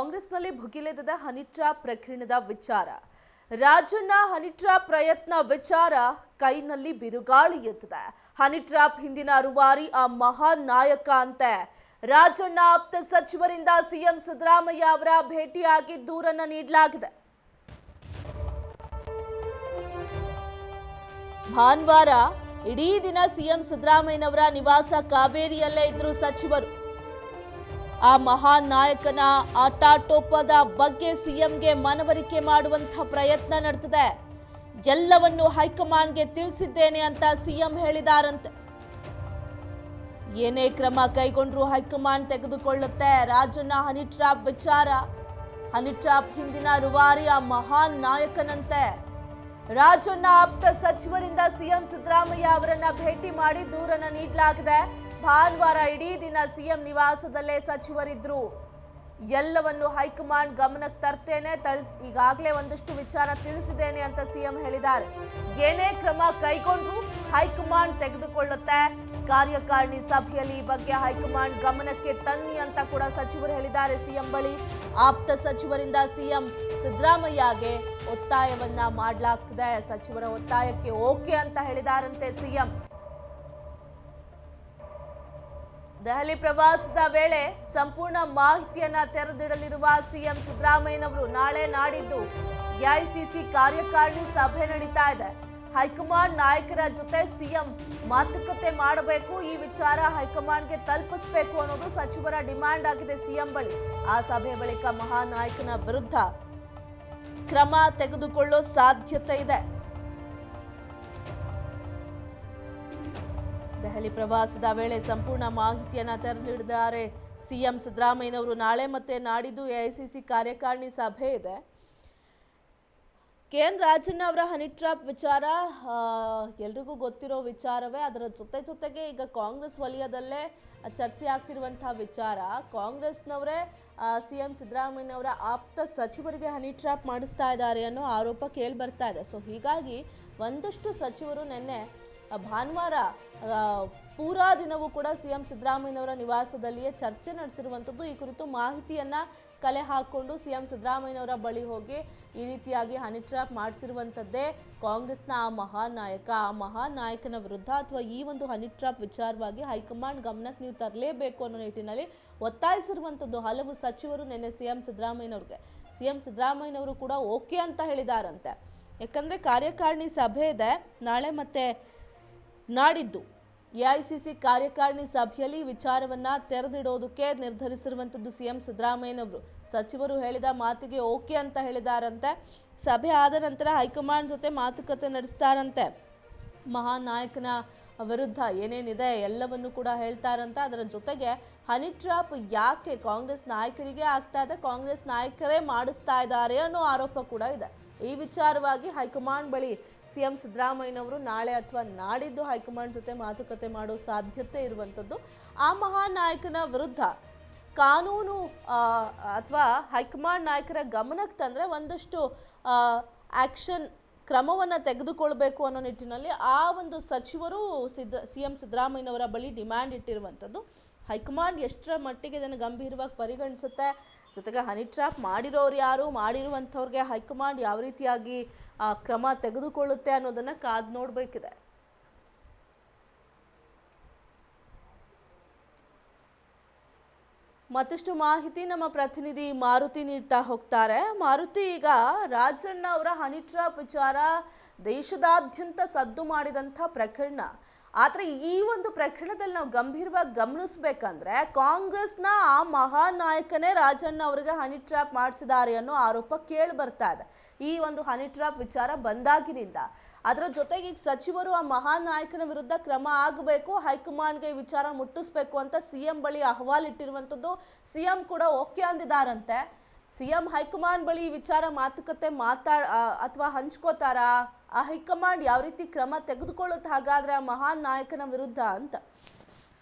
ಕಾಂಗ್ರೆಸ್ನಲ್ಲಿ ಭುಗಿಲೆದ್ದ honey trap ಪ್ರಕರಣದ ವಿಚಾರ ರಾಜಣ್ಣ ಹನಿ ಟ್ರ್ಯಾಪ್ ಪ್ರಯತ್ನ ವಿಚಾರ ಕೈನಲ್ಲಿ ಬಿರುಗಾಳಿ ಎತ್ತಿದೆ. ಹನಿ ಟ್ರ್ಯಾಪ್ ಹಿಂದಿನ ರೂವಾರಿ ಆ ಮಹಾನ್ ನಾಯಕ ಅಂತೆ. ರಾಜಣ್ಣ ಆಪ್ತ ಸಚಿವರಿಂದ ಸಿಎಂ ಸಿದ್ದರಾಮಯ್ಯ ಅವರ ಭೇಟಿಯಾಗಿ ದೂರನ್ನ ನೀಡಲಾಗಿದೆ. ಭಾನುವಾರ ಇಡೀ ದಿನ ಸಿಎಂ ಸಿದ್ದರಾಮಯ್ಯನವರ ನಿವಾಸ ಕಾವೇರಿಯಲ್ಲೇ ಇದ್ರು ಸಚಿವರು. ಆ ಮಹಾನ್ ನಾಯಕನ ಆಟಾಟೋಪದ ಬಗ್ಗೆ ಸಿಎಂಗೆ ಮನವರಿಕೆ ಮಾಡುವಂತಹ ಪ್ರಯತ್ನ ನಡೆದಿದೆ. ಎಲ್ಲವನ್ನು ಹೈಕಮಾಂಡ್ಗೆ ತಿಳಿಸಿದ್ದೇನೆ ಅಂತ ಸಿಎಂ ಹೇಳಿದಾರಂತೆ. ಏನೇ ಕ್ರಮ ಕೈಗೊಂಡ್ರೂ ಹೈಕಮಾಂಡ್ ತೆಗೆದುಕೊಳ್ಳುತ್ತೆ. ರಾಜಣ್ಣ ಹನಿ ಟ್ರ್ಯಾಪ್ ವಿಚಾರ, ಹನಿ ಟ್ರ್ಯಾಪ್ ಹಿಂದಿನ ರೂವಾರಿ ಆ ಮಹಾನ್ ನಾಯಕನಂತೆ. ರಾಜಣ್ಣ ಆಪ್ತ ಸಚಿವರಿಂದ ಸಿಎಂ ಸಿದ್ದರಾಮಯ್ಯ ಅವರನ್ನ ಭೇಟಿ ಮಾಡಿ ದೂರನ್ನ ನೀಡಲಾಗಿದೆ. ಭಾನುವಾರ ಇಡೀ ದಿನ ಸಿಎಂ ನಿವಾಸದಲ್ಲೇ ಸಚಿವರಿದ್ರು. ಎಲ್ಲವನ್ನು ಹೈಕಮಾಂಡ್ ಗಮನಕ್ಕೆ ತರ್ತೇನೆ, ಈಗಾಗಲೇ ಒಂದಷ್ಟು ವಿಚಾರ ತಿಳಿಸಿದ್ದೇನೆ ಅಂತ ಸಿಎಂ ಹೇಳಿದ್ದಾರೆ. ಏನೇ ಕ್ರಮ ಕೈಗೊಂಡ್ರು ಹೈಕಮಾಂಡ್ ತೆಗೆದುಕೊಳ್ಳುತ್ತೆ. ಕಾರ್ಯಕಾರಿಣಿ ಸಭೆಯಲ್ಲಿ ಈ ಬಗ್ಗೆ ಹೈಕಮಾಂಡ್ ಗಮನಕ್ಕೆ ತನ್ನಿ ಅಂತ ಕೂಡ ಸಚಿವರು ಹೇಳಿದ್ದಾರೆ. ಸಿಎಂ ಬಳಿ ಆಪ್ತ ಸಚಿವರಿಂದ ಸಿಎಂ ಸಿದ್ದರಾಮಯ್ಯಗೆ ಒತ್ತಾಯವನ್ನ ಮಾಡಲಾಗ್ತಿದೆ. ಸಚಿವರ ಒತ್ತಾಯಕ್ಕೆ ಓಕೆ ಅಂತ ಹೇಳಿದಾರಂತೆ ಸಿಎಂ. ದೆಹಲಿ ಪ್ರವಾಸದ ವೇಳೆ ಸಂಪೂರ್ಣ ಮಾಹಿತಿಯನ್ನ ತೆರೆದಿಡಲಿರುವ ಸಿಎಂ ಸಿದ್ದರಾಮಯ್ಯನವರು ನಾಳೆ ನಾಡಿದ್ದು ಎಐಸಿಸಿ ಕಾರ್ಯಕಾರಿಣಿ ಸಭೆ ನಡೀತಾ ಇದೆ. ಹೈಕಮಾಂಡ್ ನಾಯಕರ ಜೊತೆ ಸಿಎಂ ಮಾತುಕತೆ ಮಾಡಬೇಕು, ಈ ವಿಚಾರ ಹೈಕಮಾಂಡ್ಗೆ ತಲುಪಿಸಬೇಕು ಅನ್ನೋದು ಸಚಿವರ ಡಿಮ್ಯಾಂಡ್ ಆಗಿದೆ ಸಿಎಂ ಬಳಿ. ಆ ಸಭೆ ಬಳಿಕ ಮಹಾನ್ ನಾಯಕನ ವಿರುದ್ಧ ಕ್ರಮ ತೆಗೆದುಕೊಳ್ಳೋ ಸಾಧ್ಯತೆ ಇದೆ. ದೆಹಲಿ ಪ್ರವಾಸದ ವೇಳೆ ಸಂಪೂರ್ಣ ಮಾಹಿತಿಯನ್ನ ತೆರೆದಿಡಿದ್ದಾರೆ ಸಿಎಂ ಸಿದ್ದರಾಮಯ್ಯನವರು. ನಾಳೆ ಮತ್ತೆ ನಾಡಿದ್ದು ಎಐಸಿಸಿ ಕಾರ್ಯಕಾರಿಣಿ ಸಭೆ ಇದೆ. ಕೆ.ಎನ್. ರಾಜಣ್ಣ ಅವರ ಹನಿ ಟ್ರ್ಯಾಪ್ ವಿಚಾರ ಎಲ್ರಿಗೂ ಗೊತ್ತಿರೋ ವಿಚಾರವೇ. ಅದರ ಜೊತೆಗೆ ಈಗ ಕಾಂಗ್ರೆಸ್ ವಲಯದಲ್ಲೇ ಚರ್ಚೆ ಆಗ್ತಿರುವಂತಹ ವಿಚಾರ, ಕಾಂಗ್ರೆಸ್ನವರೇ ಸಿಎಂ ಸಿದ್ದರಾಮಯ್ಯನವರ ಆಪ್ತ ಸಚಿವರಿಗೆ ಹನಿ ಟ್ರ್ಯಾಪ್ ಮಾಡಿಸ್ತಾ ಇದ್ದಾರೆ ಅನ್ನೋ ಆರೋಪ ಕೇಳಿ ಬರ್ತಾ ಇದೆ. ಸೊ ಹೀಗಾಗಿ ಒಂದಷ್ಟು ಸಚಿವರು ನಿನ್ನೆ ಭಾನುವಾರ ಪೂರಾ ದಿನವೂ ಕೂಡ ಸಿಎಂ ಸಿದ್ದರಾಮಯ್ಯನವರ ನಿವಾಸದಲ್ಲಿಯೇ ಚರ್ಚೆ ನಡೆಸಿರುವಂಥದ್ದು. ಈ ಕುರಿತು ಮಾಹಿತಿಯನ್ನ ಕಲೆ ಹಾಕಿಕೊಂಡು ಸಿಎಂ ಸಿದ್ದರಾಮಯ್ಯನವರ ಬಳಿ ಹೋಗಿ ಈ ರೀತಿಯಾಗಿ ಹನಿ ಟ್ರ್ಯಾಪ್ ಮಾಡಿಸಿರುವಂಥದ್ದೇ ಕಾಂಗ್ರೆಸ್ನ ಆ ಮಹಾನ್ ನಾಯಕನ ವಿರುದ್ಧ ಅಥವಾ ಈ ಒಂದು ಹನಿ ಟ್ರ್ಯಾಪ್ ವಿಚಾರವಾಗಿ ಹೈಕಮಾಂಡ್ ಗಮನಕ್ಕೆ ನೀವು ತರಲೇಬೇಕು ಅನ್ನೋ ನಿಟ್ಟಿನಲ್ಲಿ ಒತ್ತಾಯಿಸಿರುವಂಥದ್ದು ಹಲವು ಸಚಿವರು ನಿನ್ನೆ ಸಿಎಂ ಸಿದ್ದರಾಮಯ್ಯನವ್ರಿಗೆ. ಸಿಎಂ ಸಿದ್ದರಾಮಯ್ಯನವರು ಕೂಡ ಓಕೆ ಅಂತ ಹೇಳಿದಾರಂತೆ. ಯಾಕಂದರೆ ಕಾರ್ಯಕಾರಿಣಿ ಸಭೆ ಇದೆ ನಾಳೆ ಮತ್ತೆ ನಾಡಿದ್ದು. ಎಐಸಿಸಿ ಕಾರ್ಯಕಾರಿಣಿ ಸಭೆಯಲ್ಲಿ ವಿಚಾರವನ್ನ ತೆರೆದಿಡೋದಕ್ಕೆ ನಿರ್ಧರಿಸಿರುವಂಥದ್ದು ಸಿಎಂ ಸಿದ್ದರಾಮಯ್ಯನವರು. ಸಚಿವರು ಹೇಳಿದ ಮಾತಿಗೆ ಓಕೆ ಅಂತ ಹೇಳಿದಾರಂತೆ. ಸಭೆ ಆದ ನಂತರ ಹೈಕಮಾಂಡ್ ಜೊತೆ ಮಾತುಕತೆ ನಡೆಸ್ತಾರಂತೆ. ಮಹಾನ್ ನಾಯಕನ ವಿರುದ್ಧ ಏನೇನಿದೆ ಎಲ್ಲವನ್ನು ಕೂಡ ಹೇಳ್ತಾರಂತೆ. ಅದರ ಜೊತೆಗೆ ಹನಿ ಟ್ರ್ಯಾಪ್ ಯಾಕೆ ಕಾಂಗ್ರೆಸ್ ನಾಯಕರಿಗೆ ಆಗ್ತಾ ಇದೆ, ಕಾಂಗ್ರೆಸ್ ನಾಯಕರೇ ಮಾಡಿಸ್ತಾ ಇದ್ದಾರೆ ಅನ್ನೋ ಆರೋಪ ಕೂಡ ಇದೆ. ಈ ವಿಚಾರವಾಗಿ ಹೈಕಮಾಂಡ್ ಬಳಿ ಸಿಎಂ ಸಿದ್ದರಾಮಯ್ಯನವರು ನಾಳೆ ಅಥವಾ ನಾಡಿದ್ದು ಹೈಕಮಾಂಡ್ ಜೊತೆ ಮಾತುಕತೆ ಮಾಡೋ ಸಾಧ್ಯತೆ ಇರುವಂಥದ್ದು. ಆ ಮಹಾನ್ ನಾಯಕನ ವಿರುದ್ಧ ಕಾನೂನು ಅಥವಾ ಹೈಕಮಾಂಡ್ ನಾಯಕರ ಗಮನಕ್ಕೆ ತಂದರೆ ಒಂದಷ್ಟು ಆ್ಯಕ್ಷನ್ ಕ್ರಮವನ್ನು ತೆಗೆದುಕೊಳ್ಬೇಕು ಅನ್ನೋ ನಿಟ್ಟಿನಲ್ಲಿ ಆ ಒಂದು ಸಚಿವರು ಸಿಎಂ ಸಿದ್ದರಾಮಯ್ಯನವರ ಬಳಿ ಡಿಮ್ಯಾಂಡ್ ಇಟ್ಟಿರುವಂಥದ್ದು. ಹೈಕಮಾಂಡ್ ಎಷ್ಟರ ಮಟ್ಟಿಗೆ ಇದನ್ನು ಗಂಭೀರವಾಗಿ ಪರಿಗಣಿಸುತ್ತೆ, ಜೊತೆಗೆ ಹನಿ ಟ್ರ್ಯಾಪ್ ಮಾಡಿರೋರು ಯಾರು, ಮಾಡಿರುವಂಥವ್ರಿಗೆ ಹೈಕಮಾಂಡ್ ಯಾವ ರೀತಿಯಾಗಿ ಕ್ರಮ ತೆಗೆದುಕೊಳ್ಳುತ್ತೆ ಅನ್ನೋದನ್ನು ಕಾದು ನೋಡಬೇಕಿದೆ. ಮತ್ತಷ್ಟು ಮಾಹಿತಿ ನಮ್ಮ ಪ್ರತಿನಿಧಿ ಮಾರುತಿ ನೀಡ್ತಾ ಹೋಗ್ತಾರೆ. ಮಾರುತಿ, ಈಗ ರಾಜಣ್ಣ ಅವರ ಹನಿ ಟ್ರ್ಯಾಪ್ ವಿಚಾರ ದೇಶದಾದ್ಯಂತ ಸದ್ದು ಮಾಡಿದಂಥ ಪ್ರಕರಣ. ಆದರೆ ಈ ಒಂದು ಪ್ರಕರಣದಲ್ಲಿ ನಾವು ಗಂಭೀರವಾಗಿ ಗಮನಿಸಬೇಕಂದ್ರೆ ಕಾಂಗ್ರೆಸ್ನ ಆ ಮಹಾನ್ ನಾಯಕನೇ ರಾಜಣ್ಣ ಅವರಿಗೆ ಹನಿ ಟ್ರ್ಯಾಪ್ ಮಾಡಿಸಿದ್ದಾರೆ ಅನ್ನೋ ಆರೋಪ ಕೇಳಿ ಬರ್ತಾ ಇದೆ ಈ ಒಂದು ಹನಿ ಟ್ರ್ಯಾಪ್ ವಿಚಾರ ಬಂದಾಗಿನಿಂದ. ಅದರ ಜೊತೆಗೆ ಈಗ ಸಚಿವರು ಆ ಮಹಾನ್ ನಾಯಕನ ವಿರುದ್ಧ ಕ್ರಮ ಆಗಬೇಕು, ಹೈಕಮಾಂಡ್ಗೆ ಈ ವಿಚಾರ ಮುಟ್ಟಿಸ್ಬೇಕು ಅಂತ ಸಿಎಂ ಬಳಿ ಅಹವಾಲು ಇಟ್ಟಿರುವಂಥದ್ದು. ಸಿಎಂ ಕೂಡ ಓಕೆ ಅಂದಿದ್ದಾರಂತೆ. ಸಿಎಂ ಹೈಕಮಾಂಡ್ ಬಳಿ ಈ ವಿಚಾರ ಮಾತುಕತೆ ಅಥವಾ ಹಂಚ್ಕೋತಾರಾ, ಆ ಹೈಕಮಾಂಡ್ ಯಾವ ರೀತಿ ಕ್ರಮ ತೆಗೆದುಕೊಳ್ಳುತ್ತೆ ಹಾಗಾದ್ರೆ ಆ ಮಹಾನ್ ನಾಯಕನ ವಿರುದ್ಧ ಅಂತ?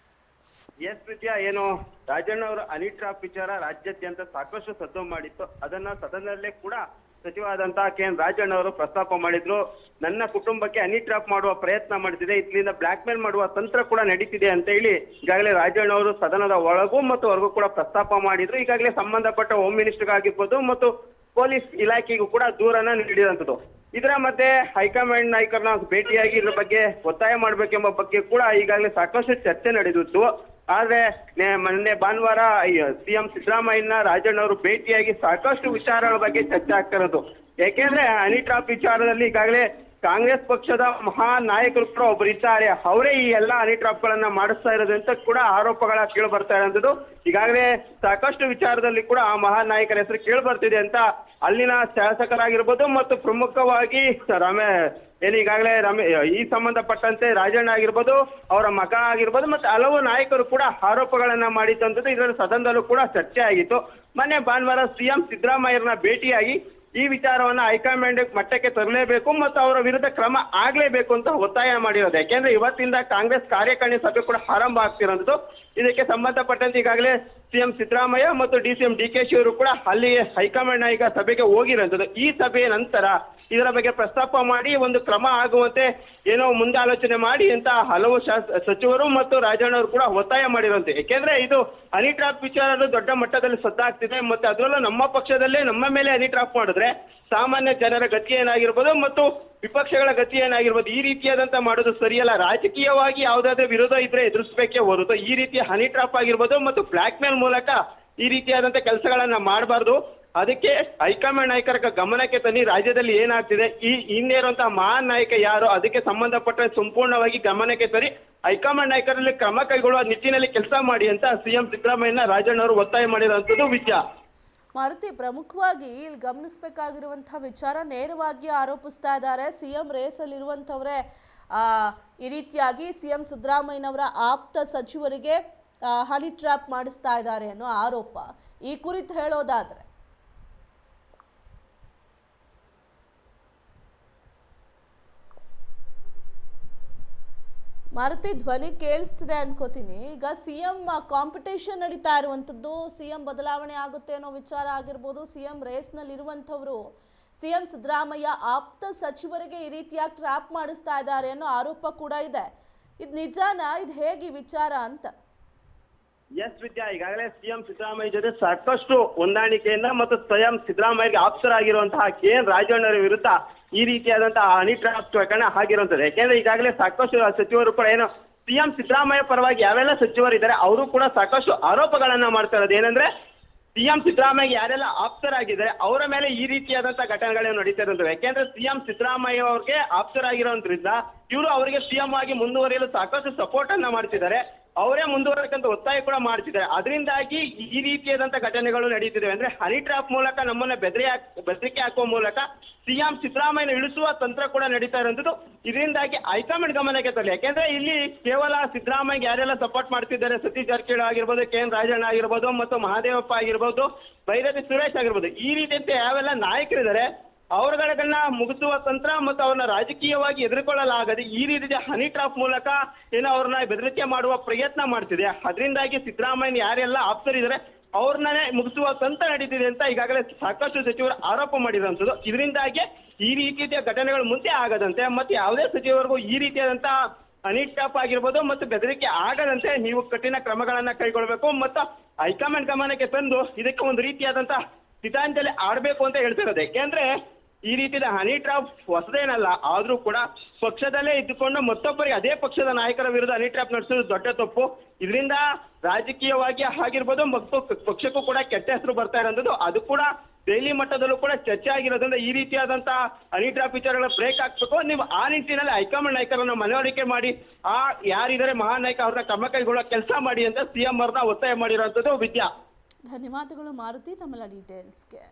ಎಸ್ ವಿದ್ಯಾ, ಏನು ರಾಜಣ್ಣ ಅವರು ಹನಿ ಟ್ರಾಪ್ ವಿಚಾರ ರಾಜ್ಯಾದ್ಯಂತ ಸಾಕಷ್ಟು ಸದ್ದು ಮಾಡಿತ್ತು. ಅದನ್ನ ಸದನದಲ್ಲೇ ಕೂಡ ಸಚಿವರಾದಂತಹ ಕೆ.ಎನ್. ರಾಜಣ್ಣ ಅವರು ಪ್ರಸ್ತಾಪ ಮಾಡಿದ್ರು. ನನ್ನ ಕುಟುಂಬಕ್ಕೆ ಹನಿ ಟ್ರಾಪ್ ಮಾಡುವ ಪ್ರಯತ್ನ ಮಾಡ್ತಿದೆ, ಇದರಿಂದ ಬ್ಲಾಕ್ ಮೇಲ್ ಮಾಡುವ ತಂತ್ರ ಕೂಡ ನಡೀತಿದೆ ಅಂತ ಹೇಳಿ ಈಗಾಗಲೇ ರಾಜಣ್ಣ ಅವರು ಸದನದ ಒಳಗೂ ಮತ್ತು ಹೊರಗೂ ಕೂಡ ಪ್ರಸ್ತಾಪ ಮಾಡಿದ್ರು. ಈಗಾಗಲೇ ಸಂಬಂಧಪಟ್ಟ ಹೋಮ್ ಮಿನಿಸ್ಟರ್ ಆಗಿರ್ಬೋದು ಮತ್ತು ಪೊಲೀಸ್ ಇಲಾಖೆಗೂ ಕೂಡ ದೂರನ್ನ ನೀಡಿದಂಥದ್ದು. ಇದರ ಮಧ್ಯೆ ಹೈಕಮಾಂಡ್ ನಾಯಕರನ್ನ ಭೇಟಿಯಾಗಿ ಇದ್ರ ಬಗ್ಗೆ ಒತ್ತಾಯ ಮಾಡ್ಬೇಕೆಂಬ ಬಗ್ಗೆ ಕೂಡ ಈಗಾಗಲೇ ಸಾಕಷ್ಟು ಚರ್ಚೆ ನಡೆದಿತ್ತು. ಆದ್ರೆ ಮೊನ್ನೆ ಭಾನುವಾರ ಸಿಎಂ ಸಿದ್ದರಾಮಯ್ಯನ ರಾಜಣ್ಣ ಅವರು ಭೇಟಿಯಾಗಿ ಸಾಕಷ್ಟು ವಿಚಾರಗಳ ಬಗ್ಗೆ ಚರ್ಚೆ ಆಗ್ತಾ ಇರೋದು. ಯಾಕೆಂದ್ರೆ ಹನಿ ಟ್ರಾಪ್ ವಿಚಾರದಲ್ಲಿ ಈಗಾಗಲೇ ಕಾಂಗ್ರೆಸ್ ಪಕ್ಷದ ಮಹಾನ್ ನಾಯಕರು ಕೂಡ ಒಬ್ಬರು ಇದ್ದಾರೆ, ಅವರೇ ಈ ಎಲ್ಲಾ ಹನಿ ಟ್ರಾಪ್ ಗಳನ್ನ ಮಾಡಿಸ್ತಾ ಇರೋದು ಅಂತ ಕೂಡ ಆರೋಪಗಳ ಕೇಳಿ ಬರ್ತಾ ಇರೋದು. ಈಗಾಗಲೇ ಸಾಕಷ್ಟು ವಿಚಾರದಲ್ಲಿ ಕೂಡ ಆ ಮಹಾನ್ ನಾಯಕರ ಹೆಸರು ಕೇಳಿ ಬರ್ತಿದೆ ಅಂತ ಅಲ್ಲಿನ ಶಾಸಕರಾಗಿರ್ಬೋದು ಮತ್ತು ಪ್ರಮುಖವಾಗಿ ಈಗಾಗಲೇ ಈ ಸಂಬಂಧಪಟ್ಟಂತೆ ರಾಜಣ್ಣ ಆಗಿರ್ಬೋದು, ಅವರ ಮಗ ಆಗಿರ್ಬೋದು ಮತ್ತೆ ಹಲವು ನಾಯಕರು ಕೂಡ ಆರೋಪಗಳನ್ನ ಮಾಡಿದ್ದಂಥದ್ದು ಇದರ ಸದನದಲ್ಲೂ ಕೂಡ ಚರ್ಚೆ ಆಗಿತ್ತು. ಮೊನ್ನೆ ಭಾನುವಾರ ಸಿಎಂ ಸಿದ್ದರಾಮಯ್ಯರನ್ನ ಭೇಟಿಯಾಗಿ ಈ ವಿಚಾರವನ್ನ ಹೈಕಮಾಂಡ್ ಮಟ್ಟಕ್ಕೆ ತರಲೇಬೇಕು ಮತ್ತು ಅವರ ವಿರುದ್ಧ ಕ್ರಮ ಆಗ್ಲೇಬೇಕು ಅಂತ ಒತ್ತಾಯ ಮಾಡಿರೋದು. ಯಾಕೆಂದ್ರೆ ಇವತ್ತಿಂದ ಕಾಂಗ್ರೆಸ್ ಕಾರ್ಯಕಾರಿಣಿ ಸಭೆ ಕೂಡ ಆರಂಭ ಆಗ್ತಿರೋದು. ಇದಕ್ಕೆ ಸಂಬಂಧಪಟ್ಟಂತೆ ಈಗಾಗಲೇ ಸಿಎಂ ಸಿದ್ದರಾಮಯ್ಯ ಮತ್ತು ಡಿಸಿಎಂ ಡಿಕೆಶಿ ಅವರು ಕೂಡ ಅಲ್ಲಿಗೆ ಹೈಕಮಾಂಡ್ ನಾಯಕ ಸಭೆಗೆ ಹೋಗಿರೋದು. ಈ ಸಭೆಯ ನಂತರ ಇದರ ಬಗ್ಗೆ ಪ್ರಸ್ತಾಪ ಮಾಡಿ ಒಂದು ಕ್ರಮ ಆಗುವಂತೆ ಏನೋ ಮುಂದೆ ಆಲೋಚನೆ ಮಾಡಿ ಅಂತ ಹಲವು ಸಚಿವರು ಮತ್ತು ರಾಜಣ್ಣ ಅವರು ಕೂಡ ಒತ್ತಾಯ ಮಾಡಿರುವಂತೆ. ಯಾಕೆಂದ್ರೆ ಇದು ಹನಿ ಟ್ರಾಪ್ ವಿಚಾರ ದೊಡ್ಡ ಮಟ್ಟದಲ್ಲಿ ಸದ್ದಾಗ್ತಿದೆ ಮತ್ತೆ ಅದರಲ್ಲೂ ನಮ್ಮ ಪಕ್ಷದಲ್ಲೇ ನಮ್ಮ ಮೇಲೆ ಹನಿ ಟ್ರಾಪ್ ಮಾಡಿದ್ರೆ ಸಾಮಾನ್ಯ ಜನರ ಗತಿ ಏನಾಗಿರ್ಬೋದು ಮತ್ತು ವಿಪಕ್ಷಗಳ ಗತಿ ಏನಾಗಿರ್ಬೋದು, ಈ ರೀತಿಯಾದಂತ ಮಾಡೋದು ಸರಿಯಲ್ಲ. ರಾಜಕೀಯವಾಗಿ ಯಾವುದಾದ್ರೂ ವಿರೋಧ ಇದ್ರೆ ಎದುರಿಸಬೇಕೇ ಹೊರತು ಈ ರೀತಿಯ ಹನಿ ಟ್ರಾಪ್ ಆಗಿರ್ಬೋದು ಮತ್ತು ಬ್ಲಾಕ್ ಮೇಲ್ ಮೂಲಕ ಈ ರೀತಿಯಾದಂತ ಕೆಲಸಗಳನ್ನ ಮಾಡಬಾರ್ದು. ಅದಕ್ಕೆ ಹೈಕಮಾಂಡ್ ನಾಯಕರ ಗಮನಕ್ಕೆ ತನ್ನಿ, ರಾಜ್ಯದಲ್ಲಿ ಏನಾಗ್ತಿದೆ, ಈ ಹಿಂದೆ ಇರುವಂತಹ ಮಹಾನ್ ನಾಯಕ ಯಾರು, ಅದಕ್ಕೆ ಸಂಬಂಧಪಟ್ಟ ಸಂಪೂರ್ಣವಾಗಿ ಗಮನಕ್ಕೆ ತರಿ ಹೈಕಮಾಂಡ್ ನಾಯಕರಲ್ಲಿ ಕ್ರಮ ಕೈಗೊಳ್ಳುವ ನಿಟ್ಟಿನಲ್ಲಿ ಕೆಲಸ ಮಾಡಿ ಅಂತ ಸಿಎಂ ಸಿದ್ದರಾಮಯ್ಯನ ರಾಜಣ್ಣ ಅವರು ಒತ್ತಾಯ ಮಾಡಿರುವಂತದ್ದು ವಿಷಯ. ಮಾರುತಿ, ಪ್ರಮುಖವಾಗಿ ಇಲ್ಲಿ ಗಮನಿಸಬೇಕಾಗಿರುವಂತಹ ವಿಚಾರ ನೇರವಾಗಿ ಆರೋಪಿಸ್ತಾ ಇದ್ದಾರೆ ಸಿಎಂ ರೇಸಲ್ಲಿರುವಂಥವರೇ ಈ ರೀತಿಯಾಗಿ ಸಿಎಂ ಸಿದ್ದರಾಮಯ್ಯನವರ ಆಪ್ತ ಸಚಿವರಿಗೆ ಹನಿ ಟ್ರ್ಯಾಪ್ ಮಾಡಿಸ್ತಾ ಇದ್ದಾರೆ ಅನ್ನೋ ಆರೋಪ. ಈ ಕುರಿತು ಹೇಳೋದಾದ್ರೆ ಮಾರುತಿ, ಧ್ವನಿ ಕೇಳಿಸ್ತಿದೆ ಅನ್ಕೋತೀನಿ. ಈಗ ಸಿಎಂ ಕಾಂಪಿಟೇಷನ್ ನಡೀತಾ ಇರುವಂಥದ್ದು, ಸಿಎಂ ಬದಲಾವಣೆ ಆಗುತ್ತೆ ಅನ್ನೋ ವಿಚಾರ ಆಗಿರ್ಬೋದು, ಸಿಎಂ ರೇಸ್ನಲ್ಲಿ ಇರುವಂಥವ್ರು ಸಿಎಂ ಸಿದ್ದರಾಮಯ್ಯ ಆಪ್ತ ಸಚಿವರಿಗೆ ಈ ರೀತಿಯಾಗಿ ಟ್ರ್ಯಾಪ್ ಮಾಡಿಸ್ತಾ ಇದ್ದಾರೆ ಅನ್ನೋ ಆರೋಪ ಕೂಡ ಇದೆ. ಇದು ನಿಜಾನಾ? ಇದು ಹೇಗೆ ವಿಚಾರ ಅಂತ? ಎಸ್ ವಿದ್ಯಾ, ಈಗಾಗಲೇ ಸಿಎಂ ಸಿದ್ದರಾಮಯ್ಯ ಜೊತೆ ಸಾಕಷ್ಟು ಹೊಂದಾಣಿಕೆಯಿಂದ ಮತ್ತು ಸ್ವಯಂ ಸಿದ್ದರಾಮಯ್ಯಗೆ ಆಪ್ತರಾಗಿರುವಂತಹ ಕೆ.ಎನ್. ರಾಜಣ್ಣ ವಿರುದ್ಧ ಈ ರೀತಿಯಾದಂತಹ ಹನಿ ಟ್ರಾಪ್ ಪ್ರಕರಣ ಆಗಿರುವಂತದ್ದು. ಯಾಕೆಂದ್ರೆ ಈಗಾಗಲೇ ಸಾಕಷ್ಟು ಸಚಿವರು ಕೂಡ ಏನು ಸಿಎಂ ಸಿದ್ದರಾಮಯ್ಯ ಪರವಾಗಿ ಯಾವೆಲ್ಲ ಸಚಿವರು ಇದ್ದಾರೆ ಅವರು ಕೂಡ ಸಾಕಷ್ಟು ಆರೋಪಗಳನ್ನ ಮಾಡ್ತಾ ಇರೋದು ಏನಂದ್ರೆ ಸಿಎಂ ಸಿದ್ದರಾಮಯ್ಯ ಯಾರೆಲ್ಲ ಆಪ್ತರಾಗಿದ್ದಾರೆ ಅವರ ಮೇಲೆ ಈ ರೀತಿಯಾದಂತಹ ಘಟನೆಗಳೇ ನಡೀತಾ ಇರೋದು. ಯಾಕೆಂದ್ರೆ ಸಿಎಂ ಸಿದ್ದರಾಮಯ್ಯ ಅವ್ರಿಗೆ ಆಪ್ತರಾಗಿರೋದ್ರಿಂದ ಇವರು ಅವರಿಗೆ ಸಿಎಂ ಆಗಿ ಮುಂದುವರಿಯಲು ಸಾಕಷ್ಟು ಸಪೋರ್ಟ್ ಅನ್ನ ಮಾಡ್ತಿದ್ದಾರೆ, ಅವರೇ ಮುಂದುವರಬೇಕಂತ ಒತ್ತಾಯ ಕೂಡ ಮಾಡ್ತಿದ್ದಾರೆ. ಅದರಿಂದಾಗಿ ಈ ರೀತಿಯಾದಂತ ಘಟನೆಗಳು ನಡೀತಿದೆ. ಅಂದ್ರೆ ಹನಿ ಟ್ರಾಪ್ ಮೂಲಕ ನಮ್ಮನ್ನ ಬೆದರಿಕೆ ಹಾಕುವ ಮೂಲಕ ಸಿಎಂ ಸಿದ್ದರಾಮಯ್ಯ ಇಳಿಸುವ ತಂತ್ರ ಕೂಡ ನಡೀತಾ ಇರುವಂತದ್ದು. ಇದರಿಂದಾಗಿ ಹೈಕಮಾಂಡ್ ಗಮನಕ್ಕೆ ತರಲಿ. ಯಾಕೆಂದ್ರೆ ಇಲ್ಲಿ ಕೇವಲ ಸಿದ್ದರಾಮಯ್ಯ ಯಾರೆಲ್ಲ ಸಪೋರ್ಟ್ ಮಾಡ್ತಿದ್ದಾರೆ, ಸತೀಶ್ ಜಾರಕಿಹೊಳಿ ಆಗಿರ್ಬೋದು, ಕೆ.ಎನ್. ರಾಜಣ್ಣ ಆಗಿರ್ಬೋದು ಮತ್ತು ಮಹಾದೇವಪ್ಪ ಆಗಿರ್ಬೋದು, ಭೈರತಿ ಸುರೇಶ್ ಆಗಿರ್ಬೋದು, ಈ ರೀತಿಯಂತೆ ಯಾವೆಲ್ಲ ನಾಯಕರಿದ್ದಾರೆ ಅವರುಗಳನ್ನ ಮುಗಿಸುವ ತಂತ್ರ ಮತ್ತು ಅವ್ರನ್ನ ರಾಜಕೀಯವಾಗಿ ಎದುರುಕೊಳ್ಳಲಾಗದೆ ಈ ರೀತಿಯ ಹನಿ ಟ್ರಾಪ್ ಮೂಲಕ ಏನೋ ಅವ್ರನ್ನ ಬೆದರಿಕೆ ಮಾಡುವ ಪ್ರಯತ್ನ ಮಾಡ್ತಿದೆ. ಅದರಿಂದಾಗಿ ಸಿದ್ದರಾಮಯ್ಯ ಯಾರೆಲ್ಲ ಆಪ್ತರಿದ್ದಾರೆ ಅವ್ರನ್ನೇ ಮುಗಿಸುವ ತಂತ್ರ ನಡೀತಿದೆ ಅಂತ ಈಗಾಗಲೇ ಸಾಕಷ್ಟು ಸಚಿವರು ಆರೋಪ ಮಾಡಿರುವಂಥದ್ದು. ಇದರಿಂದಾಗಿ ಈ ರೀತಿಯ ಘಟನೆಗಳು ಮುಂದೆ ಆಗದಂತೆ ಮತ್ತೆ ಯಾವುದೇ ಸಚಿವರಿಗೂ ಈ ರೀತಿಯಾದಂತಹ ಹನಿ ಟ್ರಾಪ್ ಆಗಿರ್ಬೋದು ಮತ್ತು ಬೆದರಿಕೆ ಆಗದಂತೆ ನೀವು ಕಠಿಣ ಕ್ರಮಗಳನ್ನ ಕೈಗೊಳ್ಳಬೇಕು ಮತ್ತು ಹೈಕಮಾಂಡ್ ಗಮನಕ್ಕೆ ತಂದು ಇದಕ್ಕೆ ಒಂದು ರೀತಿಯಾದಂತಹ ಶ್ರದ್ಧಾಂಜಲಿ ಆಡಬೇಕು ಅಂತ ಹೇಳ್ತಿರೋದು. ಯಾಕೆಂದ್ರೆ ಈ ರೀತಿಯ ಹನಿ ಟ್ರಾಪ್ ಹೊಸದೇನಲ್ಲ, ಆದ್ರೂ ಕೂಡ ಪಕ್ಷದಲ್ಲೇ ಇದ್ದುಕೊಂಡು ಮತ್ತೊಬ್ಬರಿಗೆ ಅದೇ ಪಕ್ಷದ ನಾಯಕರ ವಿರುದ್ಧ ಹನಿ ಟ್ರಾಪ್ ನಡೆಸೋದು ದೊಡ್ಡ ತಪ್ಪು. ಇದರಿಂದ ರಾಜಕೀಯವಾಗಿ ಆಗಿರ್ಬೋದು ಮತ್ತು ಪಕ್ಷಕ್ಕೂ ಕೂಡ ಕೆಟ್ಟ ಹೆಸರು ಬರ್ತಾ ಇರೋದು. ಅದು ಕೂಡ ದೆಹಲಿ ಮಟ್ಟದಲ್ಲೂ ಕೂಡ ಚರ್ಚೆ ಆಗಿರೋದ್ರಿಂದ ಈ ರೀತಿಯಾದಂತಹ ಹನಿ ಟ್ರಾಪ್ ವಿಚಾರಗಳ ಬ್ರೇಕ್ ಹಾಕ್ಬೇಕು. ನೀವು ಆ ನಿಟ್ಟಿನಲ್ಲಿ ಹೈಕಮಾಂಡ್ ನಾಯಕರನ್ನ ಮನವರಿಕೆ ಮಾಡಿ ಯಾರಿದ್ದಾರೆ ಮಹಾನ್ ನಾಯಕ ಅವ್ರನ್ನ ಕ್ರಮ ಕೈಗೊಳ್ಳೋ ಕೆಲಸ ಮಾಡಿ ಅಂತ ಸಿಎಂ ಅವ್ರನ್ನ ಒತ್ತಾಯ ಮಾಡಿರುವಂತದ್ದು ವಿದ್ಯಾ. ಧನ್ಯವಾದಗಳು ಮಾರುತಿ ತಮ್ಮ ಡೀಟೇಲ್ಸ್ಗೆ.